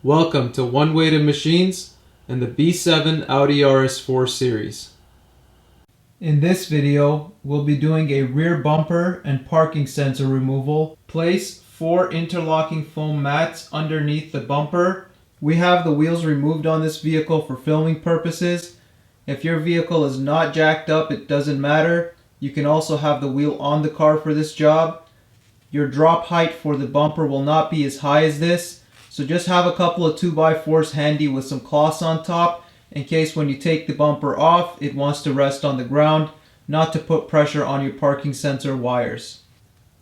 Welcome to One Weighted Machines and the B7 Audi RS4 series. In this video, we'll be doing a rear bumper and parking sensor removal. Place 4 interlocking foam mats underneath the bumper. We have the wheels removed on this vehicle for filming purposes. If your vehicle is not jacked up, it doesn't matter. You can also have the wheel on the car for this job. Your drop height for the bumper will not be as high as this. So just have a couple of 2x4s handy with some cloths on top in case when you take the bumper off it wants to rest on the ground, not to put pressure on your parking sensor wires.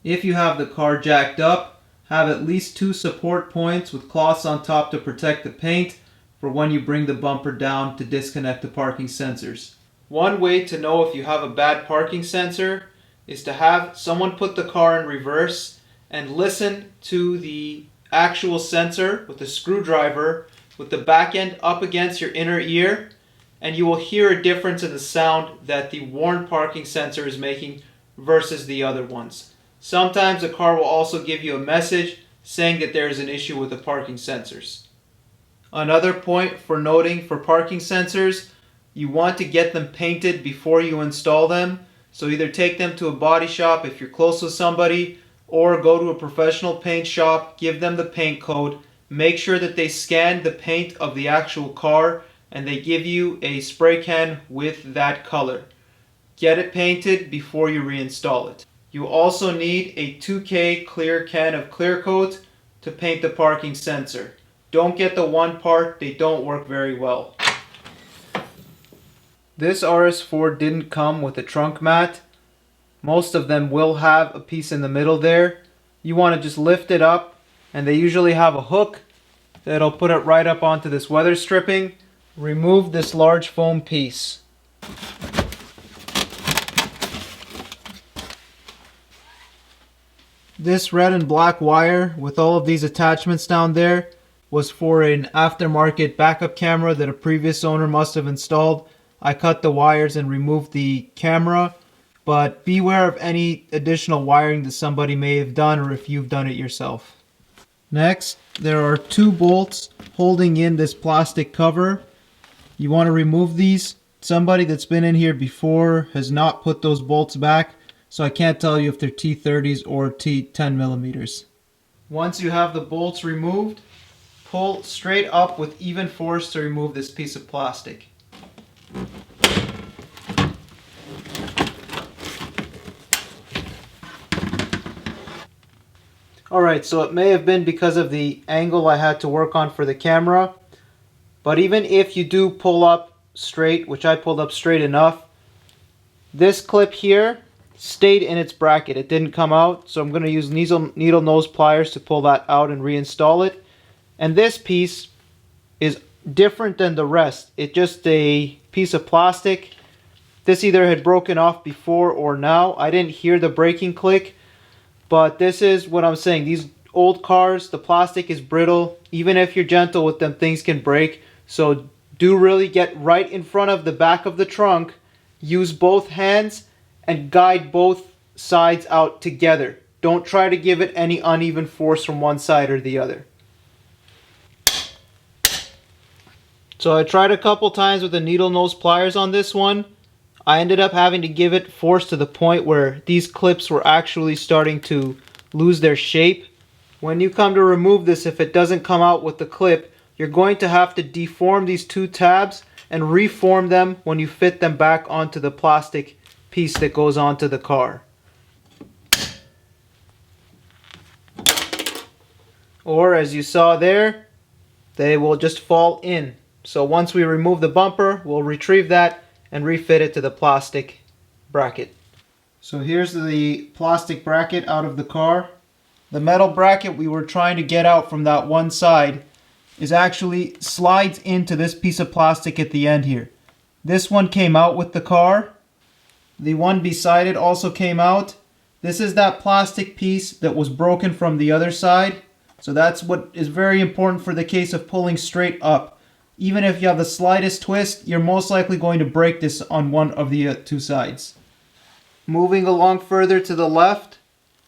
If you have the car jacked up, have at least 2 support points with cloths on top to protect the paint for when you bring the bumper down to disconnect the parking sensors. One way to know if you have a bad parking sensor is to have someone put the car in reverse and listen to the actual sensor with a screwdriver with the back end up against your inner ear, and you will hear a difference in the sound that the worn parking sensor is making versus the other ones. Sometimes the car will also give you a message saying that there is an issue with the parking sensors. Another point for noting for parking sensors, you want to get them painted before you install them. So either take them to a body shop if you're close with somebody, or go to a professional paint shop, give them the paint code, make sure that they scan the paint of the actual car and they give you a spray can with that color. Get it painted before you reinstall it. You also need a 2K clear can of clear coat to paint the parking sensor. Don't get the one part, they don't work very well. This RS4 didn't come with a trunk mat. Most of them will have a piece in the middle there. You want to just lift it up, and they usually have a hook that'll put it right up onto this weather stripping. Remove this large foam piece. This red and black wire with all of these attachments down there was for an aftermarket backup camera that a previous owner must have installed. I cut the wires and removed the camera. But beware of any additional wiring that somebody may have done or if you've done it yourself. Next, there are 2 bolts holding in this plastic cover. You want to remove these. Somebody that's been in here before has not put those bolts back, so I can't tell you if they're T30s or T10mm. Once you have the bolts removed, pull straight up with even force to remove this piece of plastic. Alright, so it may have been because of the angle I had to work on for the camera, but even if you do pull up straight, which I pulled up straight enough, this clip here stayed in its bracket. It didn't come out, so I'm going to use needle nose pliers to pull that out and reinstall it. And this piece is different than the rest. It's just a piece of plastic. This either had broken off before or now. I didn't hear the breaking click. But this is what I'm saying. These old cars, the plastic is brittle. Even if you're gentle with them, things can break. So do really get right in front of the back of the trunk. Use both hands and guide both sides out together. Don't try to give it any uneven force from one side or the other. So I tried a couple times with the needle nose pliers on this one. I ended up having to give it force to the point where these clips were actually starting to lose their shape. When you come to remove this, if it doesn't come out with the clip, you're going to have to deform these 2 tabs and reform them when you fit them back onto the plastic piece that goes onto the car. Or as you saw there, they will just fall in. So once we remove the bumper, we'll retrieve that and refit it to the plastic bracket. So here's the plastic bracket out of the car. The metal bracket we were trying to get out from that one side is actually slides into this piece of plastic at the end here. This one came out with the car. The one beside it also came out. This is that plastic piece that was broken from the other side. So that's what is very important for the case of pulling straight up. Even if you have the slightest twist, you're most likely going to break this on one of the 2 sides. Moving along further to the left,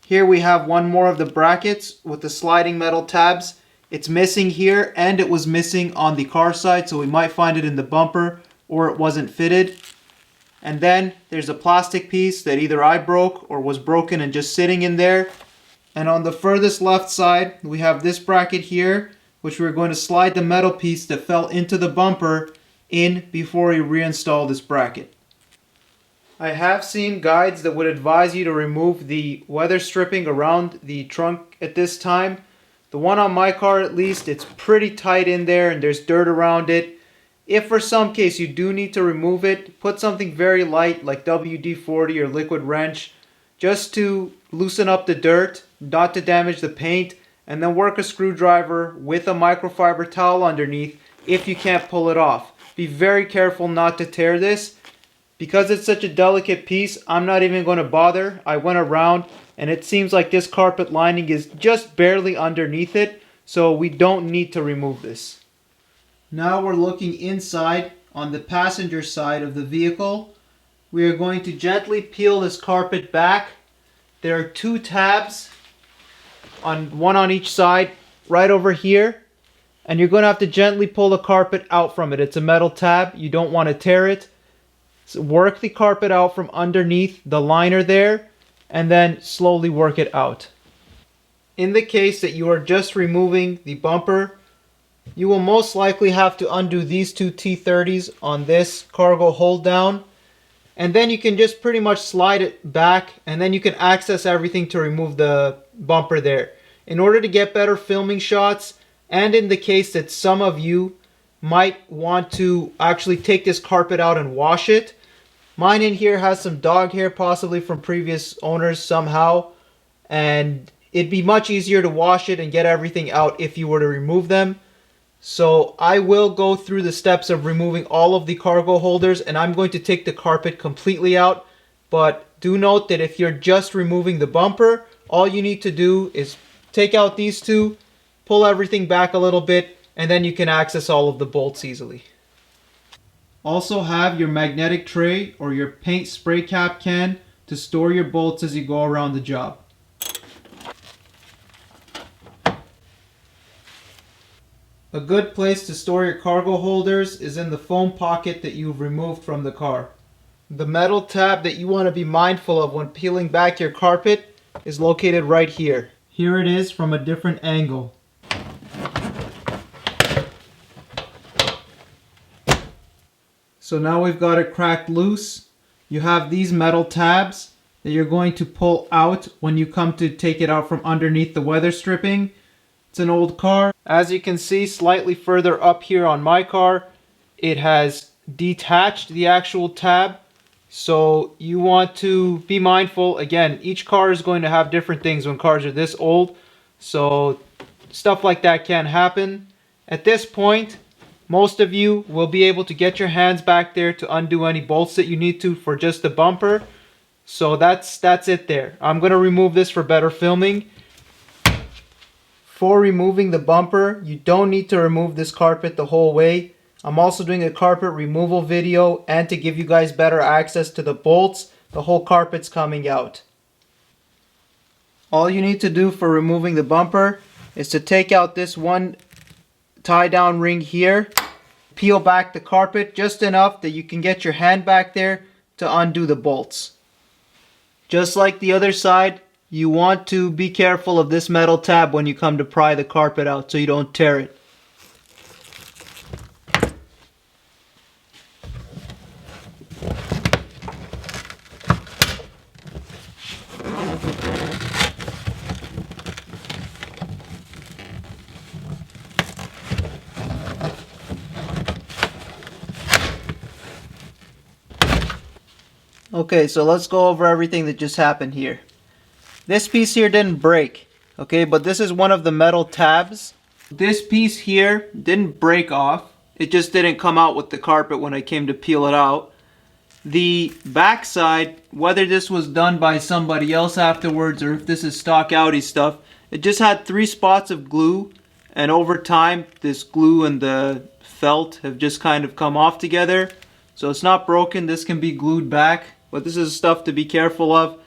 here we have one more of the brackets with the sliding metal tabs It's missing here, and it was missing on the car side, so we might find it in the bumper or it wasn't fitted. And then there's a plastic piece that either I broke or was broken and just sitting in there. And on the furthest left side, we have this bracket here, which we're going to slide the metal piece that fell into the bumper in before we reinstall this bracket. I have seen guides that would advise you to remove the weather stripping around the trunk at this time. The one on my car, at least, it's pretty tight in there and there's dirt around it. If for some case you do need to remove it, put something very light like WD-40 or liquid wrench just to loosen up the dirt, not to damage the paint, and then work a screwdriver with a microfiber towel underneath if you can't pull it off. Be very careful not to tear this. Because it's such a delicate piece, I'm not even going to bother. I went around and it seems like this carpet lining is just barely underneath it, so we don't need to remove this. Now we're looking inside on the passenger side of the vehicle. We are going to gently peel this carpet back. There are two tabs, one on each side, right over here. And you're going to have to gently pull the carpet out from it. It's a metal tab. You don't want to tear it. So work the carpet out from underneath the liner there, and then slowly work it out. In the case that you are just removing the bumper, you will most likely have to undo these two T30s on this cargo hold down, and then you can just pretty much slide it back, and then you can access everything to remove the bumper there. In order to get better filming shots, and in the case that some of you might want to actually take this carpet out and wash it, mine in here has some dog hair, possibly from previous owners somehow, and it'd be much easier to wash it and get everything out if you were to remove them. So I will go through the steps of removing all of the cargo holders, and I'm going to take the carpet completely out. But do note that if you're just removing the bumper, all you need to do is take out these two, pull everything back a little bit, and then you can access all of the bolts easily. Also have your magnetic tray or your paint spray cap can to store your bolts as you go around the job. A good place to store your cargo holders is in the foam pocket that you've removed from the car. The metal tab that you want to be mindful of when peeling back your carpet is located right here. Here it is from a different angle. So now we've got it cracked loose. You have these metal tabs that you're going to pull out when you come to take it out from underneath the weather stripping. It's an old car. As you can see, slightly further up here on my car, it has detached the actual tab. So you want to be mindful. Again, each car is going to have different things when cars are this old. So stuff like that can happen. At this point, most of you will be able to get your hands back there to undo any bolts that you need to for just the bumper. So that's it there. I'm going to remove this for better filming. For removing the bumper, you don't need to remove this carpet the whole way. I'm also doing a carpet removal video, and to give you guys better access to the bolts, the whole carpet's coming out. All you need to do for removing the bumper is to take out this one tie down ring here, peel back the carpet just enough that you can get your hand back there to undo the bolts. Just like the other side, you want to be careful of this metal tab when you come to pry the carpet out so you don't tear it. Okay, so let's go over everything that just happened here. This piece here didn't break, okay, but this is one of the metal tabs. This piece here didn't break off. It just didn't come out with the carpet when I came to peel it out. The back side, whether this was done by somebody else afterwards or if this is stock Audi stuff, it just had 3 spots of glue, and over time this glue and the felt have just kind of come off together. So it's not broken. This can be glued back, but this is stuff to be careful of.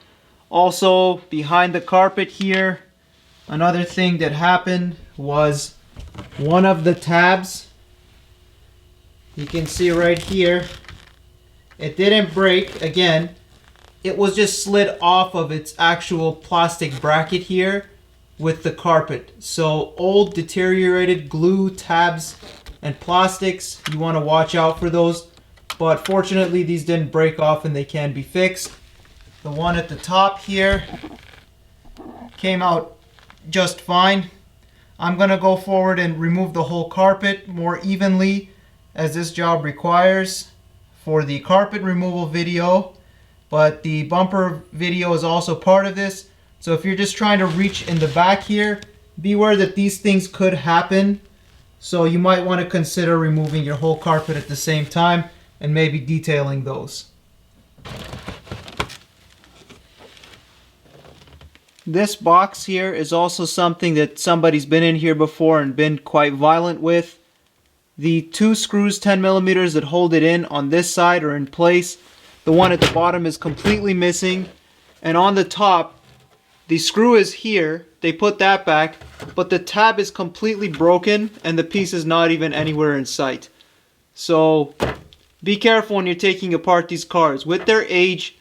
Also, behind the carpet here, another thing that happened was one of the tabs, you can see right here, it didn't break. Again, it was just slid off of its actual plastic bracket here with the carpet. So old deteriorated glue tabs and plastics, you want to watch out for those. But fortunately these didn't break off and they can be fixed. The one at the top here came out just fine. I'm going to go forward and remove the whole carpet more evenly as this job requires for the carpet removal video. But the bumper video is also part of this. So if you're just trying to reach in the back here, beware that these things could happen. So you might want to consider removing your whole carpet at the same time and maybe detailing those. This box here is also something that somebody's been in here before and been quite violent with. The two screws 10 millimeters that hold it in on this side are in place. The one at the bottom is completely missing. And on the top, the screw is here. They put that back, but the tab is completely broken and the piece is not even anywhere in sight. So be careful when you're taking apart these cars. With their age,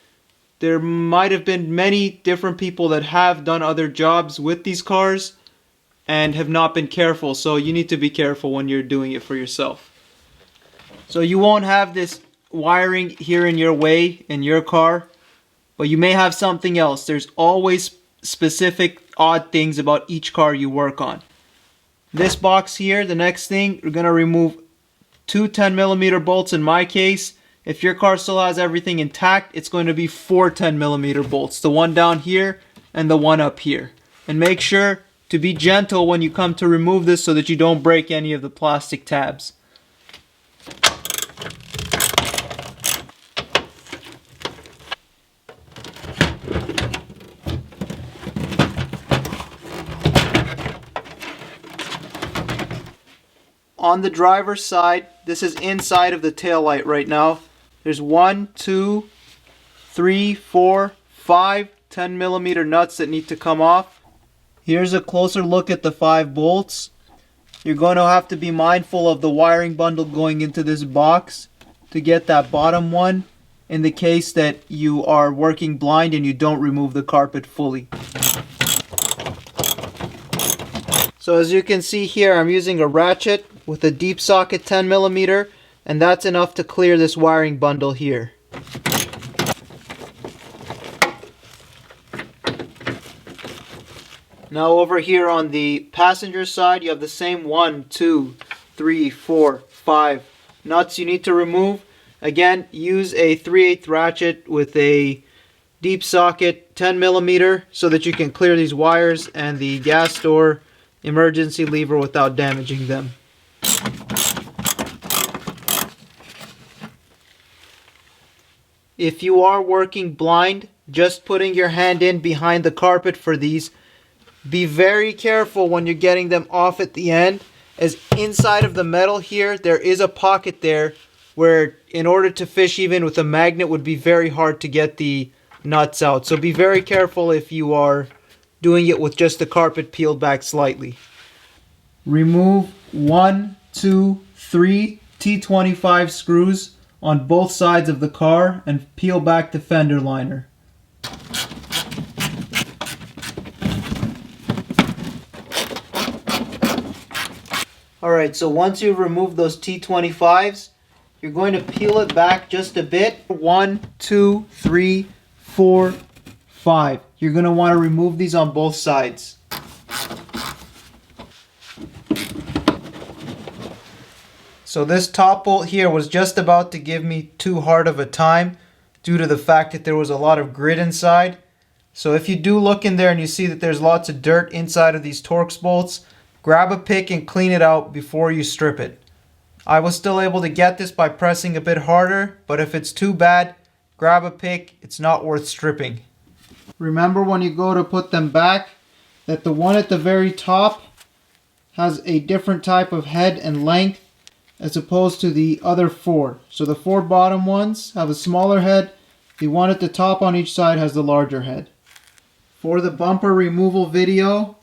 there might have been many different people that have done other jobs with these cars and have not been careful. So you need to be careful when you're doing it for yourself. So you won't have this wiring here in your way in your car, but you may have something else. There's always specific odd things about each car you work on. This box here, the next thing, we're going to remove two 10 millimeter bolts in my case. If your car still has everything intact, it's going to be 4 10 millimeter bolts. The one down here and the one up here. And make sure to be gentle when you come to remove this so that you don't break any of the plastic tabs. On the driver's side, this is inside of the tail light right now. There's 1, 2, 3, 4, 5 10 millimeter nuts that need to come off. Here's a closer look at the 5 bolts. You're going to have to be mindful of the wiring bundle going into this box to get that bottom one in the case that you are working blind and you don't remove the carpet fully. So as you can see here, I'm using a ratchet with a deep socket 10 millimeter, and that's enough to clear this wiring bundle here. Now over here on the passenger side, you have the same 1, 2, 3, 4, 5 nuts you need to remove. Again, use a 3/8 ratchet with a deep socket 10 millimeter so that you can clear these wires and the gas door emergency lever without damaging them. If you are working blind, just putting your hand in behind the carpet for these, be very careful when you're getting them off at the end, as inside of the metal here there is a pocket there where in order to fish even with a magnet would be very hard to get the nuts out. So be very careful if you are doing it with just the carpet peeled back slightly. Remove 1, 2, 3 T25 screws on both sides of the car and peel back the fender liner. Alright, so once you've removed those T25s, you're going to peel it back just a bit. 1, 2, 3, 4, 5. You're going to want to remove these on both sides. So this top bolt here was just about to give me too hard of a time due to the fact that there was a lot of grit inside. So if you do look in there and you see that there's lots of dirt inside of these Torx bolts, grab a pick and clean it out before you strip it. I was still able to get this by pressing a bit harder, but if it's too bad, grab a pick, it's not worth stripping. Remember when you go to put them back that the one at the very top has a different type of head and length as opposed to the other 4. So the 4 bottom ones have a smaller head, the one at the top on each side has the larger head. For the bumper removal video,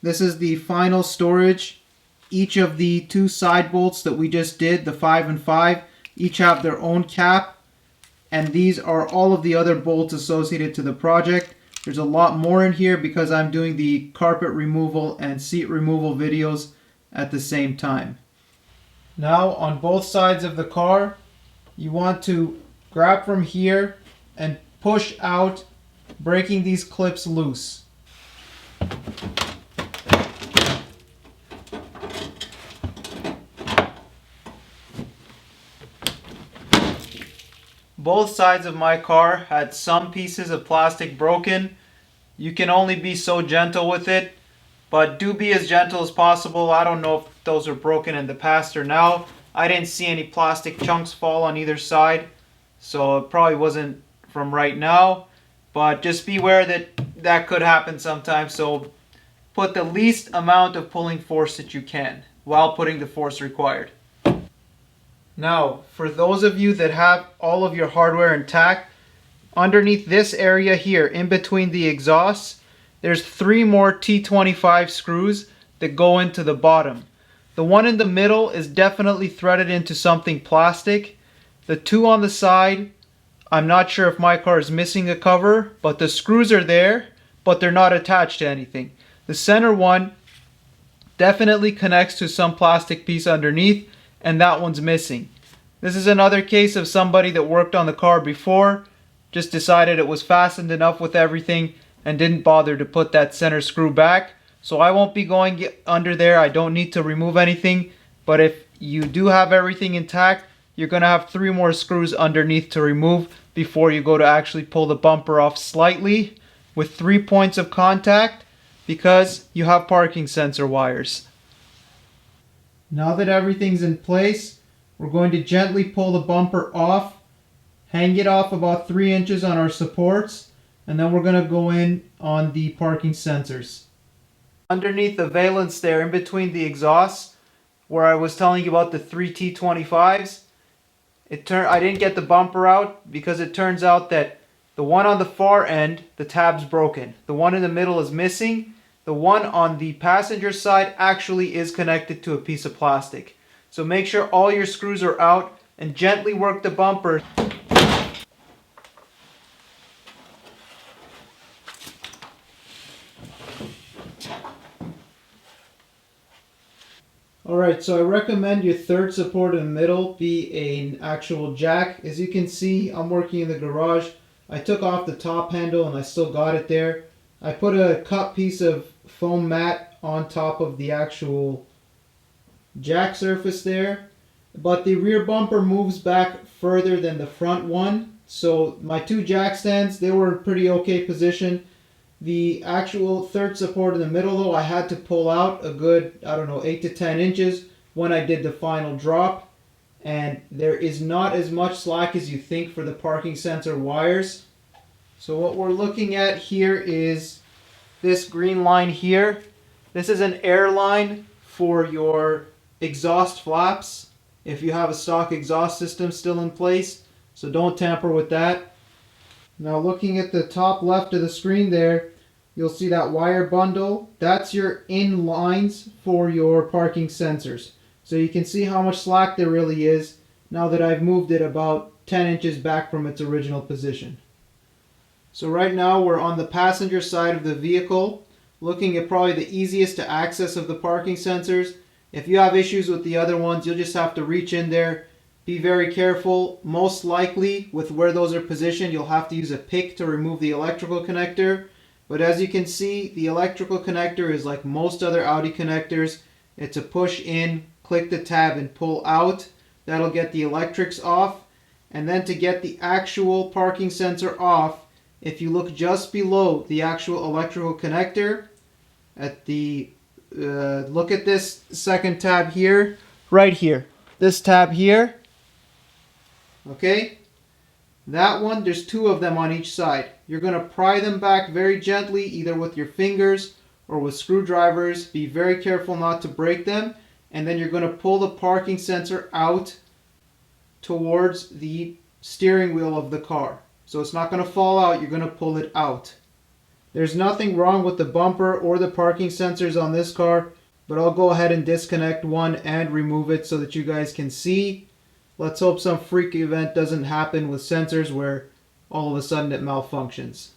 this is the final storage each of the two side bolts that we just did, the 5 and 5, each have their own cap, and these are all of the other bolts associated to the project. There's a lot more in here because I'm doing the carpet removal and seat removal videos at the same time. Now on both sides of the car, you want to grab from here and push out, breaking these clips loose. Both sides of my car had some pieces of plastic broken. You can only be so gentle with it, but do be as gentle as possible. I don't know if those are broken in the past or now. I didn't see any plastic chunks fall on either side, so it probably wasn't from right now, but just beware that that could happen sometimes. So put the least amount of pulling force that you can while putting the force required. Now, for those of you that have all of your hardware intact, underneath this area here, in between the exhausts, there's 3 more T25 screws that go into the bottom. The one in the middle is definitely threaded into something plastic. The 2 on the side, I'm not sure if my car is missing a cover, but the screws are there, but they're not attached to anything. The center one definitely connects to some plastic piece underneath, and that one's missing. This is another case of somebody that worked on the car before, just decided it was fastened enough with everything and didn't bother to put that center screw back. So I won't be going under there. I don't need to remove anything, but if you do have everything intact, you're going to have 3 more screws underneath to remove before you go to actually pull the bumper off slightly with 3 points of contact, because you have parking sensor wires. Now that everything's in place, we're going to gently pull the bumper off, hang it off about 3 inches on our supports, and then we're going to go in on the parking sensors. Underneath the valence there, in between the exhausts, where I was telling you about the 3 T25s, I didn't get the bumper out because it turns out that the one on the far end, the tab's broken. The one in the middle is missing. The one on the passenger side actually is connected to a piece of plastic. So make sure all your screws are out and gently work the bumper. Alright, so I recommend your third support in the middle be an actual jack. As you can see, I'm working in the garage. I took off the top handle and I still got it there. I put a cut piece of foam mat on top of the actual jack surface there, but the rear bumper moves back further than the front one, so my 2 jack stands, they were in pretty okay position. The actual third support in the middle though, I had to pull out a good, I don't know, 8 to 10 inches when I did the final drop, and there is not as much slack as you think for the parking sensor wires. So what we're looking at here is this green line here. This is an air line for your exhaust flaps if you have a stock exhaust system still in place, so don't tamper with that. Now looking at the top left of the screen there, you'll see that wire bundle. That's your in lines for your parking sensors. So you can see how much slack there really is now that I've moved it about 10 inches back from its original position. So right now we're on the passenger side of the vehicle, looking at probably the easiest to access of the parking sensors. If you have issues with the other ones, you'll just have to reach in there. Be very careful. Most likely with where those are positioned, you'll have to use a pick to remove the electrical connector. But as you can see, the electrical connector is like most other Audi connectors. It's a push in, click the tab and pull out. That'll get the electrics off. And then to get the actual parking sensor off, if you look just below the actual electrical connector, at the look at this second tab here, right here, this tab here, okay, that one, there's 2 of them on each side. You're going to pry them back very gently, either with your fingers or with screwdrivers. Be very careful not to break them, and then you're going to pull the parking sensor out towards the steering wheel of the car. So it's not going to fall out, you're going to pull it out. There's nothing wrong with the bumper or the parking sensors on this car. but I'll go ahead and disconnect one and remove it so that you guys can see. Let's hope some freak event doesn't happen with sensors where all of a sudden it malfunctions.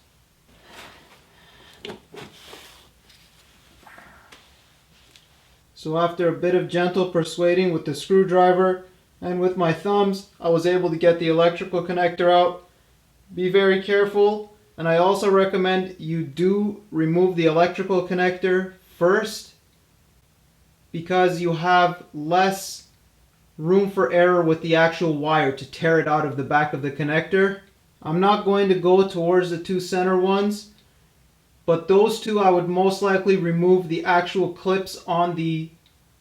So after a bit of gentle persuading with the screwdriver and with my thumbs, I was able to get the electrical connector out. Be very careful, and I also recommend you do remove the electrical connector first, because you have less room for error with the actual wire to tear it out of the back of the connector. I'm not going to go towards the two center ones, but those two I would most likely remove the actual clips on the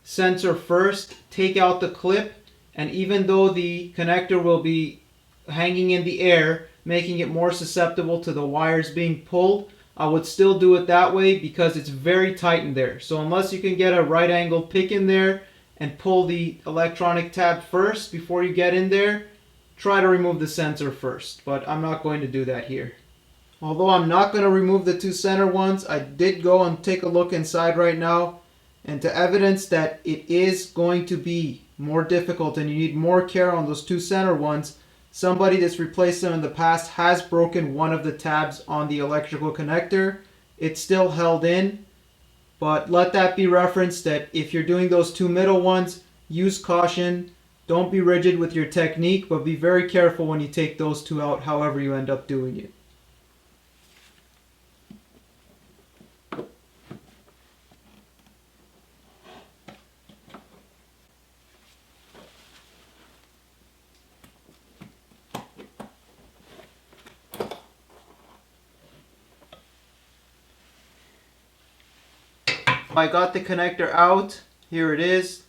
sensor first, take out the clip, and even though the connector will be hanging in the air, making it more susceptible to the wires being pulled, I would still do it that way because it's very tight in there. So unless you can get a right angle pick in there and pull the electronic tab first before you get in there, try to remove the sensor first. But I'm not going to do that here. Although I'm not going to remove the two center ones, I did go and take a look inside right now, and to evidence that it is going to be more difficult and you need more care on those two center ones, somebody that's replaced them in the past has broken one of the tabs on the electrical connector. It's still held in, but let that be referenced that if you're doing those two middle ones, use caution. Don't be rigid with your technique, but be very careful when you take those two out, however you end up doing it. I got the connector out. Here it is.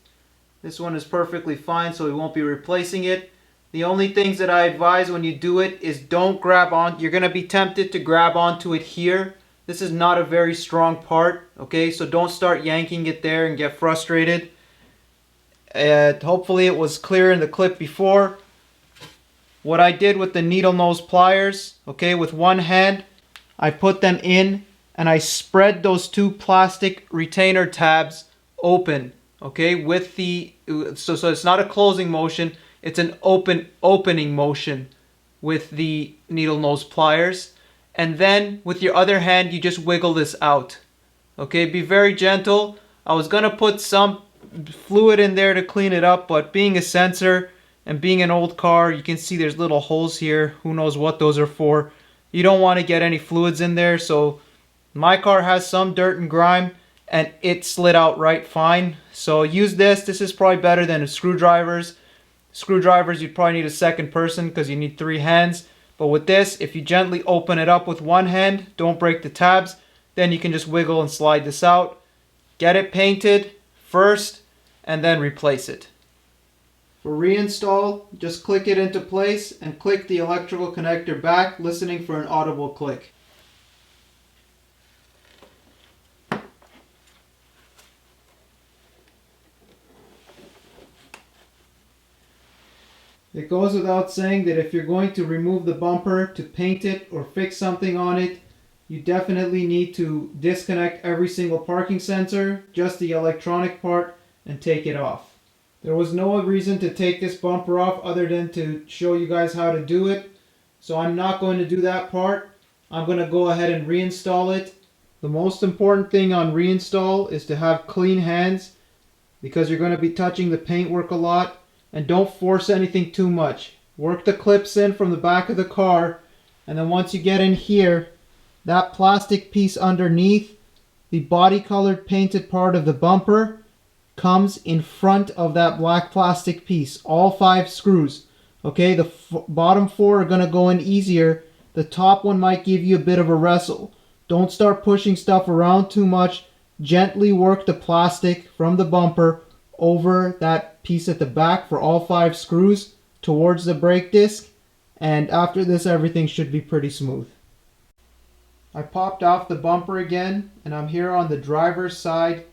This one is perfectly fine, so we won't be replacing it. The only things that I advise when you do it is don't grab on. You're going to be tempted to grab onto it here. This is not a very strong part, okay? So don't start yanking it there and get frustrated. Hopefully it was clear in the clip before. What I did with the needle nose pliers, okay, with one hand, I put them in and I spread those two plastic retainer tabs open, okay, with the, so it's not a closing motion, it's an opening motion with the needle nose pliers. And then with your other hand, you just wiggle this out, okay, be very gentle. I was gonna put some fluid in there to clean it up, but being a sensor and being an old car, you can see there's little holes here, who knows what those are for. You don't want to get any fluids in there, so my car has some dirt and grime and it slid out right fine. So use this. This is probably better than screwdrivers. Screwdrivers, you'd probably need a second person because you need 3 hands. But with this, if you gently open it up with one hand, don't break the tabs, then you can just wiggle and slide this out. Get it painted first and then replace it. For reinstall, just click it into place and click the electrical connector back, listening for an audible click. It goes without saying that if you're going to remove the bumper to paint it or fix something on it, you definitely need to disconnect every single parking sensor, just the electronic part, and take it off. There was no reason to take this bumper off other than to show you guys how to do it. So I'm not going to do that part. I'm going to go ahead and reinstall it. The most important thing on reinstall is to have clean hands because you're going to be touching the paintwork a lot. And don't force anything too much. Work the clips in from the back of the car, and then once you get in here, that plastic piece underneath, the body colored painted part of the bumper, comes in front of that black plastic piece. All 5 screws. Okay, the bottom 4 are going to go in easier. The top one might give you a bit of a wrestle. Don't start pushing stuff around too much. Gently work the plastic from the bumper over that piece at the back for all 5 screws towards the brake disc, and after this everything should be pretty smooth. I popped off the bumper again and I'm here on the driver's side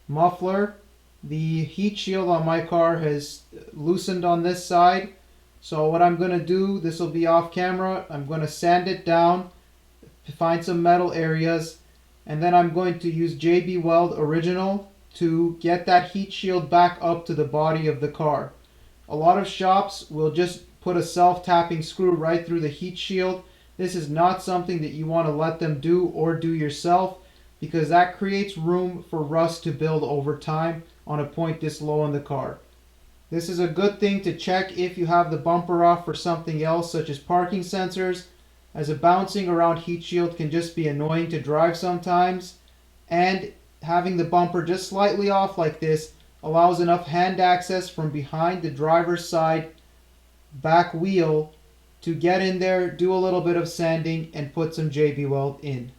muffler. The heat shield on my car has loosened on this side, so what I'm going to do, this will be off camera, I'm going to sand it down to find some metal areas, and then I'm going to use JB Weld Original to get that heat shield back up to the body of the car. A lot of shops will just put a self-tapping screw right through the heat shield. This is not something that you want to let them do or do yourself, because that creates room for rust to build over time on a point this low in the car. This is a good thing to check if you have the bumper off for something else, such as parking sensors, as a bouncing around heat shield can just be annoying to drive sometimes, and having the bumper just slightly off like this allows enough hand access from behind the driver's side back wheel to get in there, do a little bit of sanding, and put some JB Weld in.